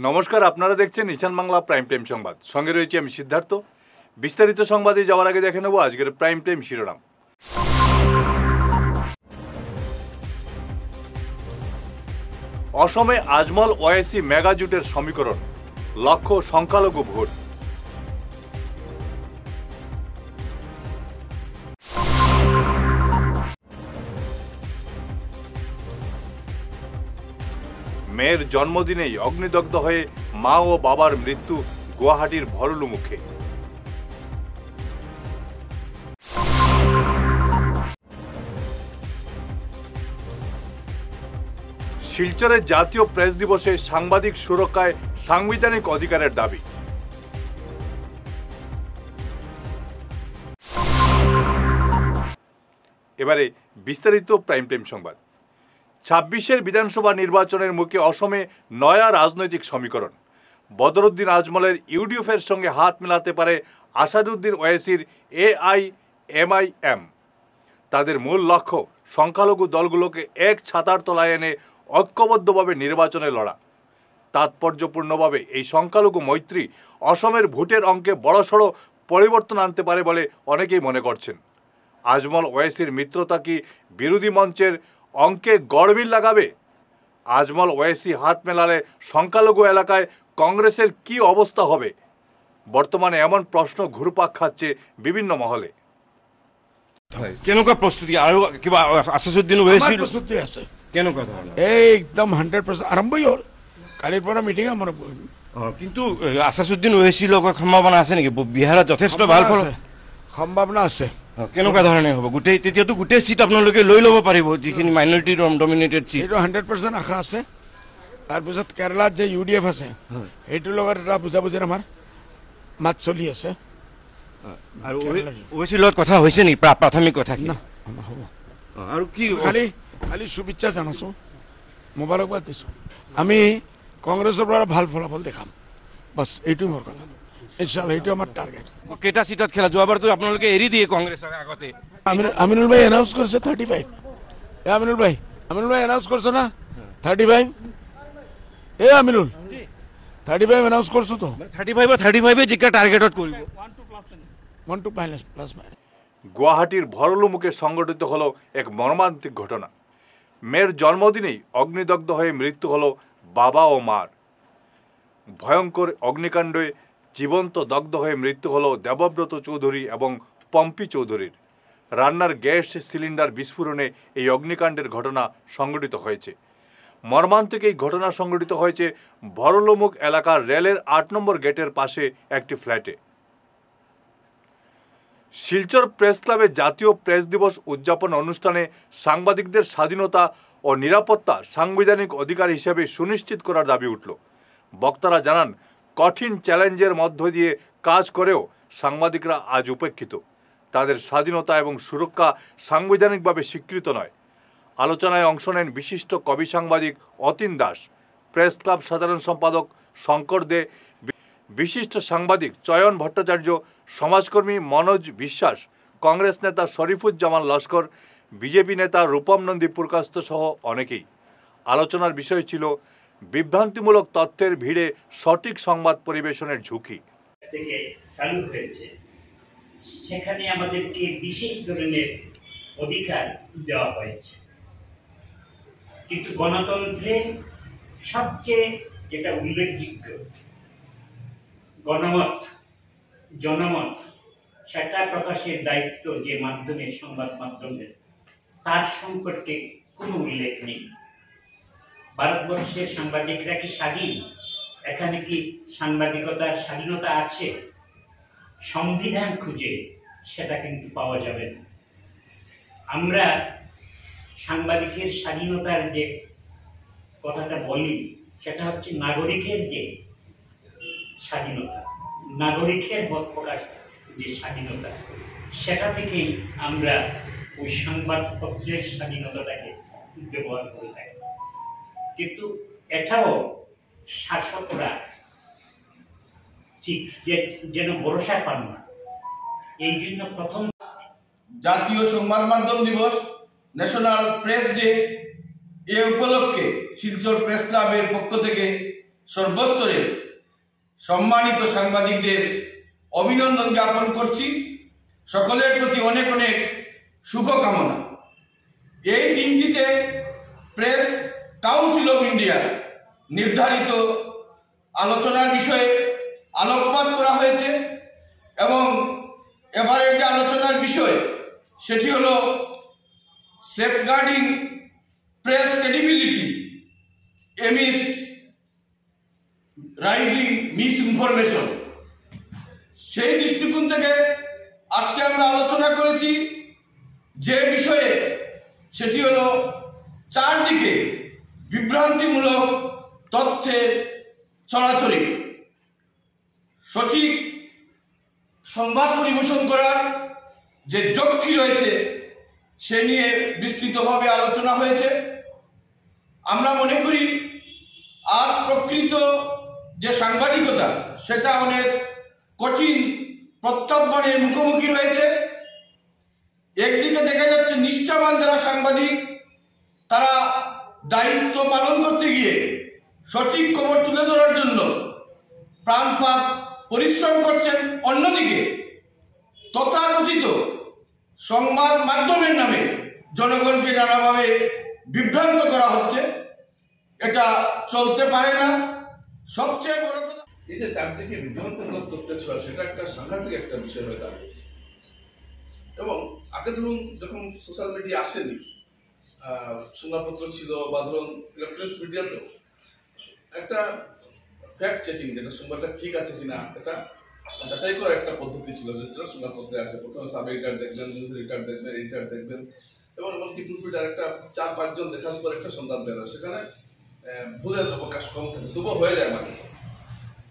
নমস্কার, আপনারা দেখছেন ইশান বাংলা প্রাইম টাইম সংবাদ। সঙ্গে রয়েছে আমি সিদ্ধার্থ। বিস্তারিত সংবাদে যাওয়ার আগে দেখে নেব আজকের প্রাইম টাইম শিরোনাম। অসমে আজমল ওয়াইসি মেগা জোটের সমীকরণ, লক্ষ্য সংখ্যালঘু ভোট। মেয়ের জন্মদিনেই অগ্নিদগ্ধ হয়ে মা ও বাবার মৃত্যু গুয়াহাটির ভরলু মুখে। শিলচরের জাতীয় প্রেস দিবসে সাংবাদিক সুরক্ষায় সাংবিধানিক অধিকারের দাবি। এবারে বিস্তারিত প্রাইম টাইম সংবাদ। ২৬-এর বিধানসভা নির্বাচনের মুখে অসমে নয়া রাজনৈতিক সমীকরণ। বদরুদ্দিন আজমলের ইউডিএফের সঙ্গে হাত মেলাতে পারে আসাদুদ্দিন ওয়াইসির এআইএমআইএম। তাদের মূল লক্ষ্য সংখ্যালঘু দলগুলোকে এক ছাতার তলায় এনে ঐক্যবদ্ধভাবে নির্বাচনে লড়া। তাৎপর্যপূর্ণভাবে এই সংখ্যালঘু মৈত্রী অসমের ভোটের অঙ্কে বড়সড় পরিবর্তন আনতে পারে বলে অনেকেই মনে করছেন। আজমল ওয়াইসির মিত্রতা কি বিরোধী মঞ্চের অঙ্কে গড়মিল লাগাবে? আজমল ওয়াইসি হাত মেলালে সংখ্যালঘু এলাকায় কংগ্রেসের কি অবস্থা হবে? বর্তমানে এমন প্রশ্ন ঘুরপাক খাচ্ছে বিভিন্ন মহলে। কেনেকুৱা প্ৰস্তুতি আৰু কিবা আসাদুদ্দিন ওৱেইছি প্ৰস্তুতি আছে? কেনেকুৱা ধৰণৰ? একদম 100% আৰম্ভই হ'ল, কালিৰ পৰা মিটিং আমাৰ। কিন্তু আসাদুদ্দিন ওৱেইছিৰ লগত সম্ভাৱনা আছে নেকি? বিহাৰত যথেষ্ট ভাল ফল সম্ভাৱনা আছে। কেনেকুৱা ধৰণে হ'ব? তেতিয়াতো গোটেই চিট আপোনালোকে লৈ ল'ব পাৰিব, যিখিনি মাইনৰিটি ডমিনেটেড চিট। এইটো 100% আশা আছে। তাৰপিছত কেৰালাত যে ইউডিএফ আছে, সেইটোৰ লগত এটা বুজাবুজিৰ আমাৰ মাত চলি আছে। আৰু ওৱেইছিৰ লগত কথা হৈছে নেকি? প্ৰাথমিক কথা কি? হ'ব। আৰু কি খালি শুভেচ্ছা জনাইছোঁ, মোবাৰকবাদ দিছোঁ। আমি কংগ্ৰেছৰ পৰা ভাল ফলাফল দেখাম, বাছ এইটোৱে মোৰ কথা। ইনশাআল্লাহ এইটো আমাৰ টাৰ্গেট। কেইটা চিটত খেলা? যোৱাবাৰতো আপোনালোকে এৰি দিয়ে কংগ্ৰেছক আগতে। আমিনুল ভাই এনাউন্স কৰিছে 35। আমিনুল ভাই এনাউন্স কৰিছ না 35? আমিনুল 35 এনাউন্স কৰিছো তো। 35 জিকা টার্গেটত কৰিব। 1 প্লাস মাইনাস। গুয়াহাটির ভরলু মুখে সংঘটিত হলো এক মর্মান্তিক ঘটনা। মেয়ের জন্মদিনেই অগ্নিদগ্ধ হয়ে মৃত্যু হলো বাবা ও মার। ভয়ঙ্কর অগ্নিকাণ্ডে জীবন্ত দগ্ধ হয়ে মৃত্যু হলো দেবব্রত চৌধুরী এবং পম্পি চৌধুরীর। রান্নার গ্যাস সিলিন্ডার বিস্ফোরণে এই অগ্নিকাণ্ডের ঘটনা সংঘটিত হয়েছে। মর্মান্তিক এই ঘটনা সংঘটিত হয়েছে ভরলুমুখ এলাকার রেলের ৮ নম্বর গেটের পাশে একটি ফ্ল্যাটে। শিলচর প্রেস ক্লাবে জাতীয় প্রেস দিবস উদযাপন অনুষ্ঠানে সাংবাদিকদের স্বাধীনতা ও নিরাপত্তা সাংবিধানিক অধিকার হিসেবে সুনিশ্চিত করার দাবি উঠল। বক্তারা জানান, কঠিন চ্যালেঞ্জের মধ্য দিয়ে কাজ করেও সাংবাদিকরা আজ উপেক্ষিত। তাদের স্বাধীনতা এবং সুরক্ষা সাংবিধানিকভাবে স্বীকৃত নয়। আলোচনায় অংশ নেন বিশিষ্ট কবি সাংবাদিক অতীন দাস, প্রেস ক্লাব সাধারণ সম্পাদক শঙ্কর দে, বিশিষ্ট সাংবাদিক চয়ন ভট্টাচার্য, সমাজকর্মী মনোজ বিশ্বাস, কংগ্রেস নেতা শরীফুজ্জামান লস্কর, বিজেপি নেতা রূপম নন্দী পুরকাস্ত সহ অনেকেই। আলোচনার বিষয় ছিল বিভ্রান্তিমূলক তথ্যের ভিড়ে সঠিক সংবাদ পরিবেশনের ঝুঁকি। চালু হয়েছে, সেখানে আমাদেরকে বিশেষ ধরনের অধিকার দেওয়া হয়েছে। কিন্তু গণতন্ত্রে সবচেয়ে যেটা উল্লেখযোগ্য গণমত, জনমত, সেটা প্রকাশের দায়িত্ব যে মাধ্যমে, সংবাদ মাধ্যমের, তার সম্পর্কে কোনো উল্লেখ নেই। ভারতবর্ষের সাংবাদিকরা কি স্বাধীন? এখানে কি সাংবাদিকতার স্বাধীনতা আছে? সংবিধান খুঁজে সেটা কিন্তু পাওয়া যাবে না। আমরা সাংবাদিকের স্বাধীনতার যে কথাটা বলি, সেটা হচ্ছে নাগরিকের যে স্বাধীনতা, নাগরিকের মত প্রকাশ যে স্বাধীনতা, সেটা থেকেই আমরা ওই সংবাদপত্রের স্বাধীনতাটাকে ব্যবহার করে থাকি। কিন্তু এটাও শাসকরা ঠিক যেন ভরসা পান না। এই জন্য প্রথম জাতীয় সংবাদ মাধ্যম দিবস, ন্যাশনাল প্রেস ডে, এ উপলক্ষে শিলচর প্রেস ক্লাবের পক্ষ থেকে সর্বস্তরে সম্মানিত সাংবাদিকদের অভিনন্দন জ্ঞাপন করছি। সকলের প্রতি অনেক অনেক শুভকামনা। এই দিনটিতে প্রেস কাউন্সিল অফ ইন্ডিয়া নির্ধারিত আলোচনার বিষয়ে আলোকপাত করা হয়েছে এবং এবারের যে আলোচনার বিষয় সেটি হলো safeguarding press credibility amidst rising misinformation. সেই দৃষ্টিকোণ থেকে আজকে আমরা আলোচনা করেছি যে বিষয়ে, সেটি হলো চারদিকে বিভ্রান্তিমূলক তথ্যের ছড়াছড়ি। সঠিক সংবাদ পরিবেশন করার যে যুক্তি রয়েছে সে নিয়ে বিস্তৃতভাবে আলোচনা হয়েছে। আমরা মনে করি আজ প্রকৃত যে সাংবাদিকতা সেটা অনেক কঠিন প্রত্যাহ্বানের মুখোমুখি রয়েছে। একদিকে দেখা যাচ্ছে নিষ্ঠাবান যারা সাংবাদিক তারা দায়িত্ব পালন করতে গিয়ে সঠিক খবর তুলে ধরার জন্য প্রাণপাত পরিশ্রম করছেন, অন্যদিকে তথাকথিত সংবাদ মাধ্যমের নামে জনগণকে নানাভাবে বিভ্রান্ত করা হচ্ছে। এটা চলতে পারে না। সবচেয়ে বড় কথা, এই যে চারদিকে বিভ্রান্তমূলক তথ্য ছড়া, সেটা একটা সাংঘাতিক একটা বিষয় হয়ে দাঁড়িয়েছে। এবং আগে ধরুন যখন সোশ্যাল মিডিয়া আসেনি, সংবাদপত্র ছিল বা ধরুন ইলেকট্রনিক্স মিডিয়াতেও একটা ফ্যাক্ট চেকিং, যেটা সংবাদটা ঠিক আছে কিনা এটা যাচাই করার একটা পদ্ধতি ছিল, যেটা সংবাদপত্রে আছে। প্রথমে সাব এডিটর দেখবেন, নিউজ এডিটর দেখবেন, এডিটর দেখবেন, এবং এমনকি প্রুফরিডার একটা 4-5 জন দেখার পর একটা সংবাদ বেরোয়। সেখানে ভুলের অবকাশ কম থাকে, তবুও হয়ে যায়। মানে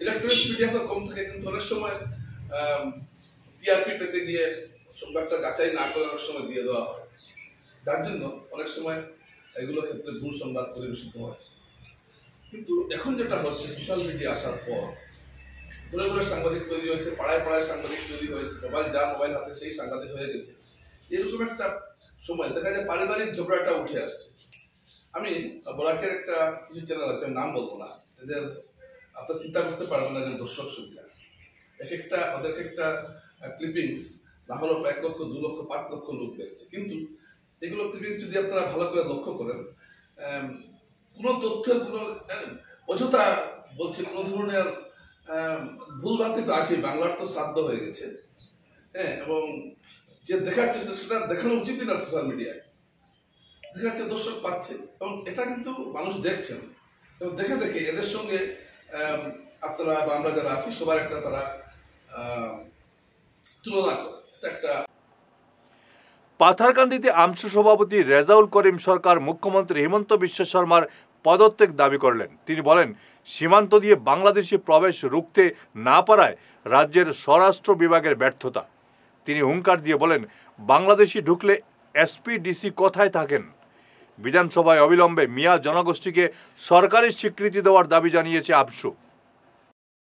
ইলেকট্রনিক্স মিডিয়া তো কম থাকে, কিন্তু অনেক সময় টিআরপি পেতে গিয়ে সংবাদটা যাচাই না করে অনেক সময় দিয়ে দেওয়া হয়, যার জন্য অনেক সময় এগুলোর ক্ষেত্রে ভুল সংবাদ পরিবেশিত হয়। কিন্তু এখন যেটা হচ্ছে, সোশ্যাল মিডিয়া আসার পর ঘুরে ঘুরে সাংবাদিক তৈরি হয়েছে, পাড়ায় পাড়ায় সাংবাদিক তৈরি হয়েছে, মোবাইল হাতে সেই সাংবাদিক হয়ে গেছে। এরকম একটা সময় দেখা যায় পারিবারিক ঝগড়াটা উঠে আসছে। আমি বরাকের একটা কিছু চ্যানেল আছে, আমি নাম বলবো না, এদের আপনার চিন্তা করতে পারবেন না যে দর্শক সংখ্যা ওদের একটা ক্লিপিংস না হলো 1 লক্ষ, 2 লক্ষ, 5 লক্ষ লোক দেখছে। কিন্তু এগুলো ক্লিপিংস যদি আপনারা ভালো করে লক্ষ্য করেন, কোনো তথ্যের কোনো অযথা বলছে, কোনো ধরনের ভুলভ্রান্তি তো আছে। বাংলার তো শ্রাদ্ধ হয়ে গেছে, হ্যাঁ, এবং যে দেখাচ্ছে সেটা দেখানো উচিতই না। সোশ্যাল মিডিয়ায় দেখাচ্ছে, দর্শক পাচ্ছে, এবং এটা কিন্তু মানুষ দেখছেন, এবং দেখে দেখে এদের সঙ্গে আপনারা বা আমরা যারা আছি সবার একটা তারা তুলনা করে। এটা একটা পাথারকান্দিতে আমসু সভাপতি রেজাউল করিম সরকার মুখ্যমন্ত্রী হিমন্ত বিশ্ব শর্মার পদত্যাগ দাবি করলেন। তিনি বলেন, সীমান্ত দিয়ে বাংলাদেশি প্রবেশ রুখতে না পারায় রাজ্যের স্বরাষ্ট্র বিভাগের ব্যর্থতা। তিনি হুঙ্কার দিয়ে বলেন, বাংলাদেশি ঢুকলে এসপি ডিসি কোথায় থাকেন। বিধানসভায় অবিলম্বে মিয়া জনগোষ্ঠীকে সরকারি স্বীকৃতি দেওয়ার দাবি জানিয়েছে আমসু।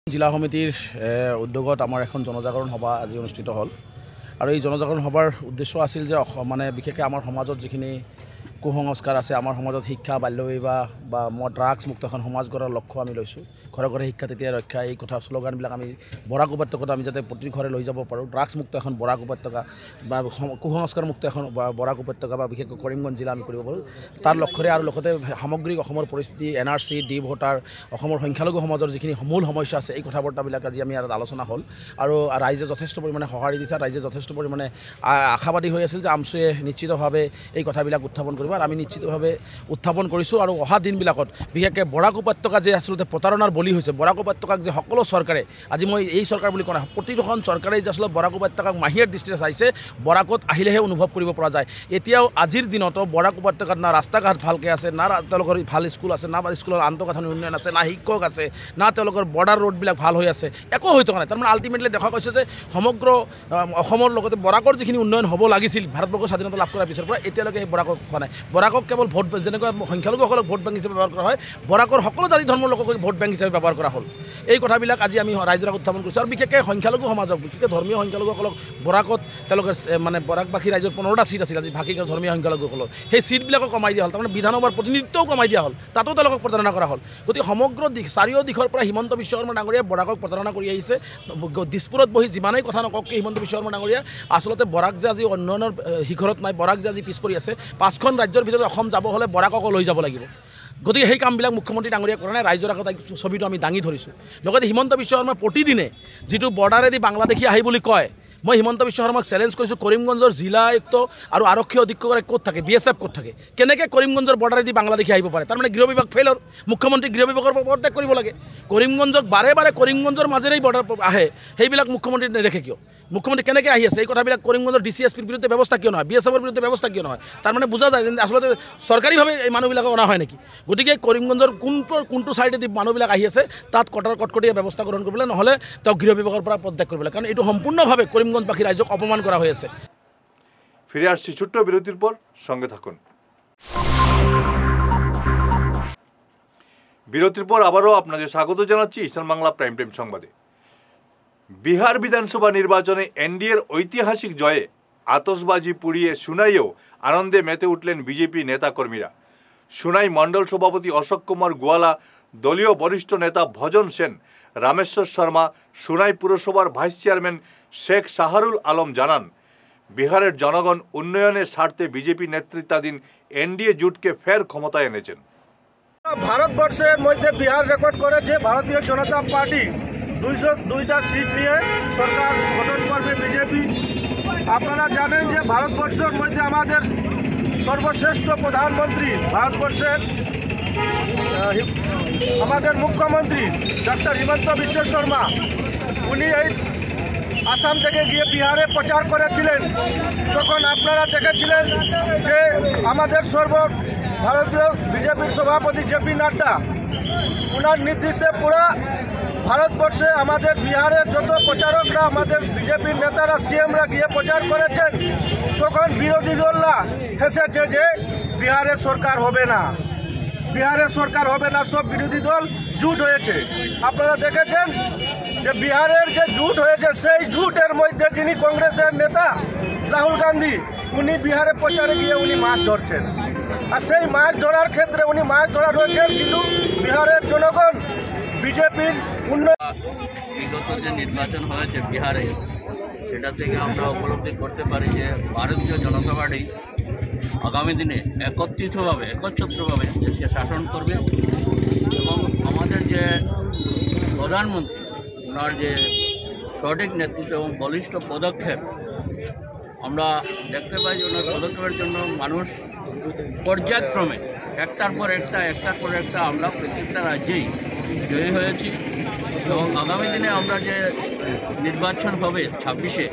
জিলা সমিতিৰ উদ্যোগত আমাৰ এখন জনজাগৰণ সভা আজি অনুষ্ঠিত হ'ল, আৰু এই জনজাগৰণ সভাৰ উদ্দেশ্য আছিল যে মানে বিশেষকৈ আমাৰ সমাজত যিখিনি কুসংস্কাৰ আছে, আমাৰ সমাজত শিক্ষা, বাল্যবিবাহ বা ড্ৰাগছ মুক্ত এখন সমাজ গঢ়াৰ লক্ষ্য আমি লৈছোঁ। ঘৰে ঘৰে শিক্ষা তেতিয়া ৰক্ষা, এই কথা শ্লোগানবিলাক আমি বৰাক উপত্যকাত আমি যাতে প্ৰতি ঘৰে লৈ যাব পাৰোঁ। ড্ৰাগছ মুক্ত এখন বৰাক উপত্যকা বা কুসংস্কাৰ মুক্ত এখন বৰাক উপত্যকা বা বিশেষকৈ কৰিমগঞ্জ জিলা আমি কৰিব পাৰোঁ, তাৰ লক্ষ্যৰে। আৰু লগতে সামগ্ৰিক অসমৰ পৰিস্থিতি, NRC, ডি ভোটাৰ, অসমৰ সংখ্যালঘু সমাজৰ যিখিনি মূল সমস্যা আছে, এই কথা বাৰ্তাবিলাক আজি আমি ইয়াত আলোচনা হ'ল। আৰু ৰাইজে যথেষ্ট পৰিমাণে সঁহাৰি দিছে, ৰাইজে যথেষ্ট পৰিমাণে আশাবাদী হৈ আছিল যে আমচুৱে নিশ্চিতভাৱে এই কথাবিলাক উত্থাপন কৰিব, আৰু আমি নিশ্চিতভাৱে উত্থাপন কৰিছোঁ। আৰু অহা দিনবিলাকত বিশেষকৈ বৰাক উপত্যকা যে আচলতে প্ৰতাৰণাৰ বলি হৈছে, বৰাক উপত্যকাক যে সকলো চৰকাৰে, আজি মই এই চৰকাৰ বুলি কোৱা নাই, প্ৰতিখন চৰকাৰেই যে আচলতে বৰাক উপত্যকাক মাহীৰ দৃষ্টিৰে চাইছে, বৰাকত আহিলেহে অনুভৱ কৰিব পৰা যায়। এতিয়াও আজিৰ দিনতো বৰাক উপত্যকাত না ৰাস্তা ঘাট ভালকৈ আছে, না তেওঁলোকৰ ভাল স্কুল আছে, না স্কুলৰ আন্তঃগাঁথনি উন্নয়ন আছে, না শিক্ষক আছে, না তেওঁলোকৰ বৰ্ডাৰ ৰোডবিলাক ভাল হৈ আছে, একো হৈ থকা নাই। তাৰমানে আল্টিমেটলি দেখা গৈছে যে সমগ্ৰ অসমৰ লগতে বৰাকৰ যিখিনি উন্নয়ন হ'ব লাগিছিল ভাৰতবৰ্ষৰ স্বাধীনতা লাভ কৰাৰ পিছৰ পৰা, এতিয়ালৈকে সেই বৰাকক হোৱা নাই। বৰাকক কেৱল ভোট, যেনেকৈ সংখ্যালঘুসকলক ভোট বেংক হিচাপে ব্যৱহাৰ কৰা হয়, বৰাকৰ সকলো জাতি ধৰ্মৰ লোকক ভোট বেংক হিচাপে হিচাপে ব্যৱহাৰ কৰা হ'ল। এই কথাবিলাক আজি আমি ৰাইজৰ আগত উত্থাপন কৰিছোঁ। আৰু বিশেষকৈ সংখ্যালঘু সমাজক, বিশেষকৈ ধৰ্মীয় সংখ্যালঘুসকলক বৰাকত তেওঁলোকে মানে বৰাকবাসী ৰাইজৰ 15টা ছিট আছিল আজি ভাষিক ধৰ্মীয় সংখ্যালঘুসকলৰ, সেই ছিটবিলাকো কমাই দিয়া হ'ল। তাৰমানে বিধানসভাৰ প্ৰতিনিধিত্বও কমাই দিয়া হ'ল, তাতো তেওঁলোকক প্ৰতাৰণা কৰা হ'ল। গতিকে সমগ্ৰ চাৰিও দিশৰ পৰা হিমন্ত বিশ্ব শৰ্মা ডাঙৰীয়াই বৰাকক প্ৰতাৰণা কৰি আহিছে। দিছপুৰত বহি যিমানেই কথা নকওক হিমন্ত বিশ্ব শৰ্মা ডাঙৰীয়া আচলতে বৰাক যে আজি উন্নয়নৰ শিখৰত নাই, বৰাক যে আজি পিছ পৰি আছে, 5খন ৰাজ্যৰ ভিতৰত অসম যাব হ'লে বৰাককো লৈ যাব লাগিব। গতিকে সেই কামবিলাক মুখ্যমন্ত্ৰী ডাঙৰীয়া কৰা নাই, ৰাইজৰ আগত ছবিটো আমি দাঙি ধৰিছোঁ। লগতে হিমন্ত বিশ্ব শৰ্মাই প্ৰতিদিনে যিটো বৰ্ডাৰেদি বাংলাদেশী আহি বুলি কয়, মই হিমন্ত বিশ্ব শৰ্মাক চেলেঞ্জ কৰিছোঁ, কৰিমগঞ্জৰ জিলা আয়ুক্ত আৰু আৰক্ষী অধীক্ষকৰে ক'ত থাকে, BSF ক'ত থাকে, কেনেকৈ কৰিমগঞ্জৰ বৰ্ডাৰেদি বাংলাদেশী আহিব পাৰে? তাৰমানে গৃহ বিভাগ ফেইলৰ, মুখ্যমন্ত্ৰী গৃহ বিভাগৰ পৰা পদত্যাগ কৰিব লাগে। কৰিমগঞ্জক বাৰে বাৰে কৰিমগঞ্জৰ মাজেৰেই বৰ্ডাৰ আহে, সেইবিলাক মুখ্যমন্ত্ৰী নেদেখে কিয়? মুখ্যমন্ত্ৰী কেনেকৈ আহি আছে? এই কথাবিলাক কৰিমগঞ্জৰ DCSPৰ বিৰুদ্ধে ব্যৱস্থা কিয় নহয়, BSFৰ বিৰুদ্ধে ব্যৱস্থা কিয় নহয়? তাৰমানে বুজা যায় যে আচলতে চৰকাৰীভাৱে এই মানুহবিলাকক অনা হয় নেকি? গতিকে কৰিমগঞ্জৰ কোনটো ছাইডেদি মানুহবিলাক আহি আছে তাত কটকটীয়া ব্যৱস্থা গ্ৰহণ কৰিবলৈ, নহ'লে তেওঁক গৃহ বিভাগৰ পৰা পদত্যাগ কৰিবলৈ, কাৰণ এইটো সম্পূৰ্ণভাৱে কৰিমগঞ্জবাসী রাজ্যক অপমান করা হয়েছে। ফিরে আসছি ছোট্ট বিরতির পর, সঙ্গে থাকুন। বিরতির পর আবারও আপনাদের স্বাগত জানাচ্ছি ইস্টার্ন বাংলা প্রাইম টাইম সংবাদে। বিহার বিধানসভা নির্বাচনে এনডিএর ঐতিহাসিক জয়ে আতশবাজি পুড়িয়ে সুনাইয়েও আনন্দে মেতে উঠলেন বিজেপি নেতাকর্মীরা। সুনাই মণ্ডল সভাপতি অশোক কুমার গোয়ালা, দলীয় বরিষ্ঠ নেতা ভজন সেন, রামেশ্বর শর্মা, সুনাই পুরসভার ভাইস চেয়ারম্যান শেখ শাহরুল আলম জানান, বিহারের জনগণ উন্নয়নের স্বার্থে বিজেপি নেতৃত্বাধীন এনডিএ জোটকে ফের ক্ষমতায় এনেছেন। ভারতবর্ষের মধ্যে বিহার রেকর্ড করেছে ভারতীয় জনতা পার্টি 202টা সিট নিয়ে সরকার গঠন করবে বিজেপি। আপনারা জানেন যে ভারতবর্ষের মধ্যে আমাদের সর্বশ্রেষ্ঠ প্রধানমন্ত্রী, ভারতবর্ষের আমাদের মুখ্যমন্ত্রী ডক্টর হিমন্ত বিশ্ব শর্মা, উনি এই আসাম থেকে গিয়ে বিহারে প্রচার করেছিলেন। তখন আপনারা দেখেছিলেন যে আমাদের ভারতীয় বিজেপির সভাপতি জেপি নাড্ডা, ওনার নির্দেশে পুরো ভারতবর্ষে আমাদের বিহারের যত প্রচারকরা, আমাদের বিজেপির নেতারা, সিএমরা গিয়ে প্রচার করেছেন। তখন বিরোধী দলরা হেসেছে যে বিহারের সরকার হবে না, বিহারের সরকার হবে না, সব বিরোধী দল জুট হয়েছে। আপনারা দেখেছেন যে বিহারের যে জুট হয়েছে, সেই জুটের মধ্যে যিনি কংগ্রেসের নেতা রাহুল গান্ধী, উনি বিহারে প্রচারে গিয়ে উনি মাছ ধরছেন। আর সেই মাছ ধরার ক্ষেত্রে উনি মাছ ধরা রয়েছেন, কিন্তু বিহারের জনগণ বিজেপির বিগত যে নির্বাচন হয়েছে বিহারে, সেটা থেকে আমরা উপলব্ধি করতে পারি যে ভারতীয় জনতা পার্টি আগামী দিনে একচ্ছত্রভাবে দেশে শাসন করবে। এবং আমাদের যে প্রধানমন্ত্রী, ওনার যে সঠিক নেতৃত্ব এবং বলিষ্ঠ পদক্ষেপ আমরা দেখতে পাই যে ওনার পদক্ষেপের জন্য মানুষ পর্যায়ক্রমে একটার পর একটা আমরা প্রত্যেকটা রাজ্যেই জয়ী হয়েছি। এবং আগামী দিনে আমরা যে নির্বাচন হবে 26-এ,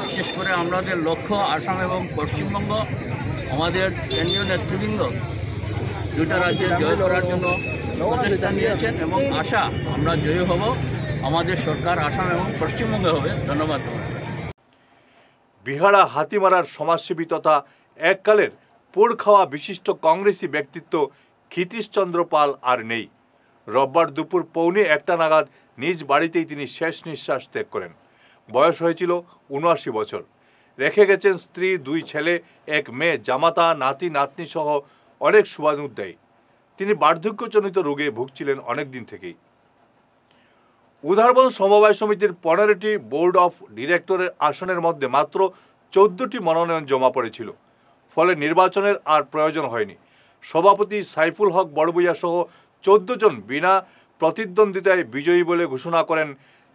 বিশেষ করে আমাদের লক্ষ্য আসাম এবং পশ্চিমবঙ্গ, আমাদের কেন্দ্রীয় নেতৃবৃন্দ দুটা রাজ্যে জয় করার জন্য প্রচেষ্টা নিয়েছেন এবং আশা আমরা জয়ী হব। আমাদের সরকার আসাম এবং পশ্চিমবঙ্গে হবে। ধন্যবাদ। বিহারা হাতিমারার সমাজসেবী তথা এককালের পোড় খাওয়া বিশিষ্ট কংগ্রেসি ব্যক্তিত্ব ক্ষিতীশচন্দ্র পাল আর নেই। রোববার দুপুর 1:45 নাগাদ নিজ বাড়িতেই তিনি শেষ নিঃশ্বাস ত্যাগ করেন। বয়স হয়েছিল 79 বছর। রেখে গেছেন স্ত্রী, 2 ছেলে, 1 মেয়ে, জামাতা, নাতি নাতনি সহ অনেক শুভানুধ্যায়ী। তিনি বার্ধক্যজনিত রোগে ভুগছিলেন অনেক দিন থেকেই। উদারবন সমবায় সমিতির 15টি বোর্ড অফ ডিরেক্টরের আসনের মধ্যে মাত্র 14টি মনোনয়ন জমা পড়েছিল, ফলে নির্বাচনের আর প্রয়োজন হয়নি। সভাপতি সাইফুল হক বড়বুইয়া সহ 14 জন বিনা প্রতিদ্বন্দ্বিতায় বিজয়ী বলে ঘোষণা করেন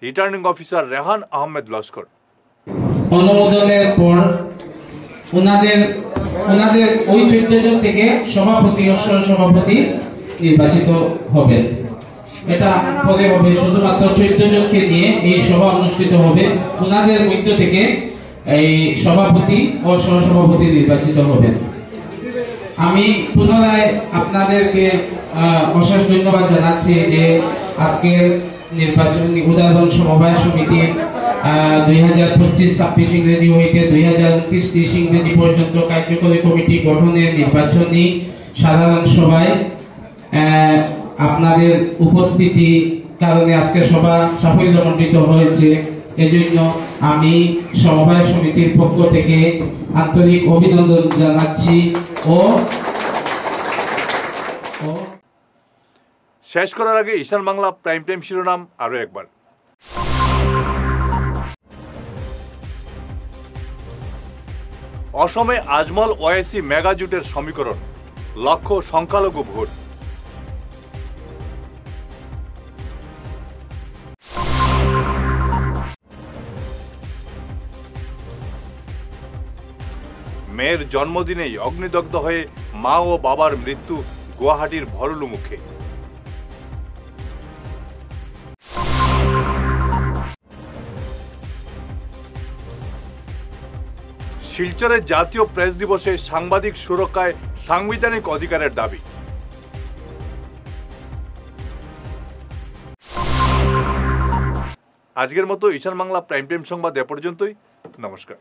রিটার্নিং অফিসার রেহান আহমেদ লস্কর। অনুমোদনের পর ওনাদের ওই 14 জন থেকে সভাপতি ও সহসভাপতি নির্বাচিত হবেন। এটা পরে হবে, শুধুমাত্র 14 জনকে নিয়ে এই সভা অনুষ্ঠিত হবে। ওনাদের মধ্য থেকে এই সভাপতি ও সহসভাপতি নির্বাচিত হবেন। আমি পুনরায় আপনাদেরকে অশেষ ধন্যবাদ জানাচ্ছি যে আজকের নির্বাচনী উদারবন সমবায় সমিতির 2025-26 ইংরেজি হইতে 2029-30 ইংরেজি পর্যন্ত কার্যকরী কমিটি গঠনের নির্বাচনী সাধারণ সভায় আপনাদের উপস্থিতি কারণে আজকে সভা সাফল্যমণ্ডিত হয়েছে। এজন্য আমি সমবায় সমিতির পক্ষ থেকে আন্তরিক অভিনন্দন জানাচ্ছি ও শেষ করার আগে ঈশান বাংলা প্রাইম টাইম শিরোনাম আরো একবার। অসমে আজমল ওয়াইসি মেগা জোটের সমীকরণ, লক্ষ্য সংখ্যালঘু ভোট। মেয়ের জন্মদিনেই অগ্নিদগ্ধ হয়ে মা ও বাবার মৃত্যু গুয়াহাটির ভরলু মুখে। শিলচরের জাতীয় প্রেস দিবসে সাংবাদিক সুরক্ষায় সাংবিধানিক অধিকারের দাবি। আজকের মতো ঈশান বাংলা প্রাইম টাইম সংবাদ এ পর্যন্তই। নমস্কার।